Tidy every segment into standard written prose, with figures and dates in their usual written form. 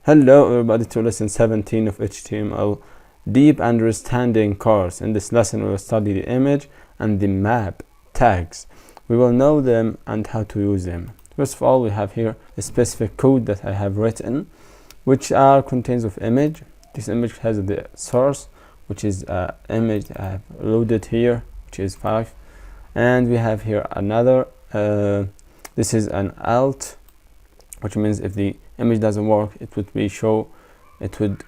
Hello everybody to lesson 17 of HTML Deep Understanding course. In this lesson we will study the image and the map tags. We will know them and how to use them. First of all, we have here a specific code that I have written, which contains of image. This image has the source, which is image I have loaded here, which is 5, and we have here another this is an alt, which means if the image doesn't work, it would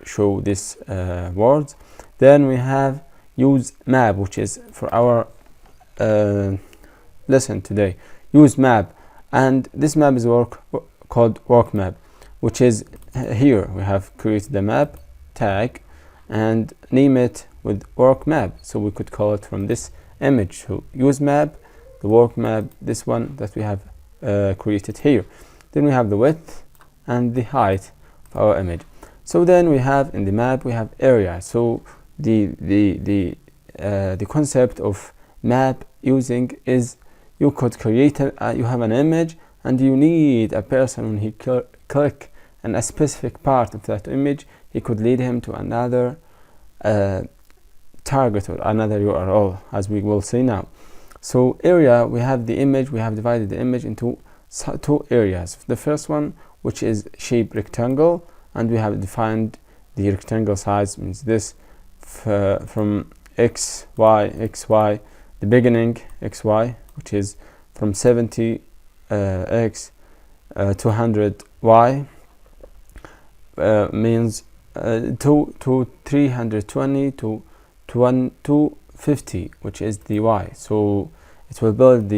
show this words. Then we have use map, which is for our lesson today. Use map, and this map is called work map, which is here we have created the map tag and name it with work map, so we could call it from this image. So use map, the work map, this one that we have created here. Then we have the width and the height of our image. So then we have in the map we have area. So the concept of map using is you could create you have an image and you need a person when he click on a specific part of that image, he could lead him to another target or another URL, as we will see now. So area, we have the image, we have divided the image into two areas. The first one, which is shape rectangle, and we have defined the rectangle size, means this from xy, the beginning xy, which is from 70 x to 100 y, means to 320 to 250, which is the y. So it will build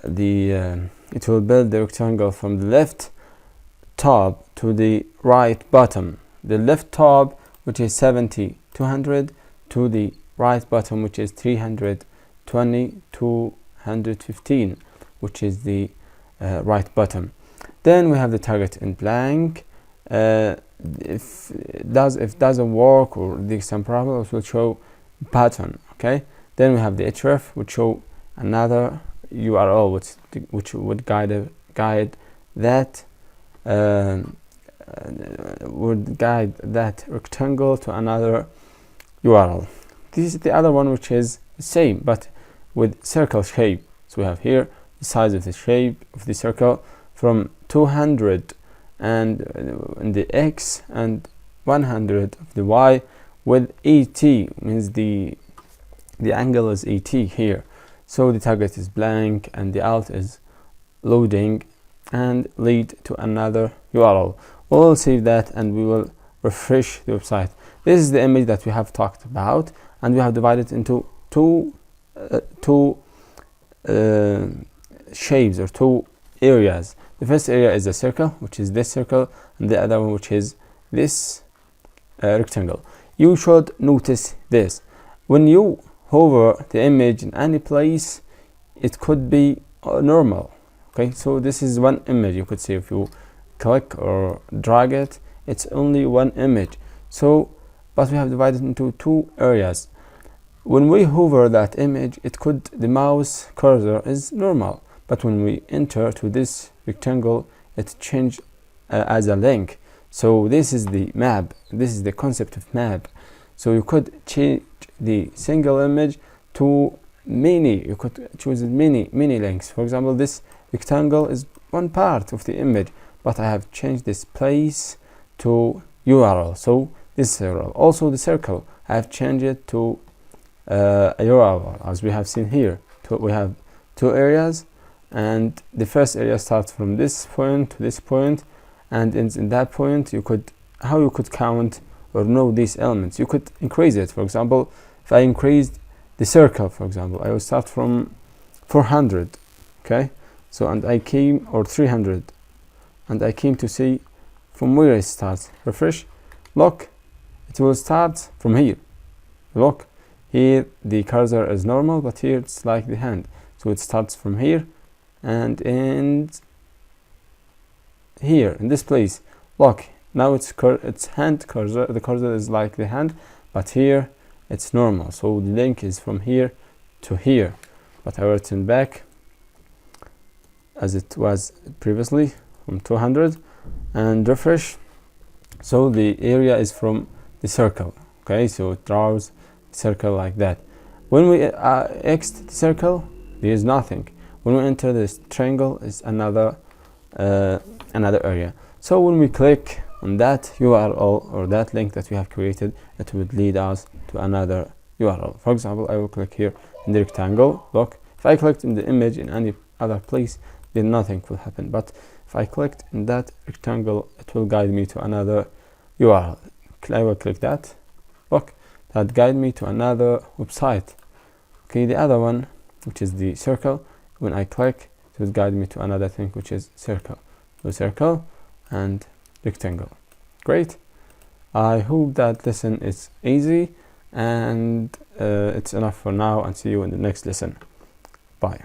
it will build the rectangle from the left top to the right bottom. The left top, which is 70 to 100, to the right bottom, which is 320 to 115, which is the right bottom. Then we have the target in blank. If it doesn't work or there's some problems, will show pattern. Okay. Then we have the href, which show another URL, which would guide that rectangle to another URL. This is the other one, which is the same but with circle shape. So we have here the size of the shape of the circle from 200 and in the x and 100 of the y, with 80, means the angle is 80 here. So the target is blank and the alt is loading and lead to another URL. We'll save that and we will refresh the website. This is the image that we have talked about, and we have divided into two shapes or two areas. The first area is a circle, which is this circle, and the other one, which is this rectangle. You should notice this: when you hover the image in any place, it could be normal. Okay, so this is one image. You could see if you click or drag it, it's only one image. So but we have divided into two areas. When we hover that image, the mouse cursor is normal, but when we enter to this rectangle, it changed as a link. So this is the map, this is the concept of map. So you could change the single image to many, you could choose many links. For example, this rectangle is one part of the image, but I have changed this place to URL, so this URL. Also the circle, I have changed it to a URL, as we have seen here. We have two areas, and the first area starts from this point to this point, and in that point you could count or know these elements. You could increase it. For example, if I increased the circle, for example, I will start from 400. Okay, so and I came, or 300, and I came to see from where it starts. Refresh, look, it will start from here. Look, here the cursor is normal, but here it's like the hand, so it starts from here and ends here in this place. Look, now it's hand cursor, the cursor is like the hand, but here it's normal, so the link is from here to here. But I will turn back as it was previously from 200, and refresh. So the area is from the circle. Okay, so it draws a circle like that. When we exit the circle, there is nothing. When we enter this triangle, is another area. So when we click on that URL or that link that we have created, it would lead us to another URL. For example, I will click here in the rectangle. Look, if I clicked in the image in any other place, then nothing will happen. But if I clicked in that rectangle, it will guide me to another URL. I will click that. Look, that guide me to another website. Okay, the other one, which is the circle, when I click, it will guide me to another thing, which is circle. So circle and rectangle. Great. I hope that lesson is easy, and it's enough for now, and see you in the next lesson. Bye.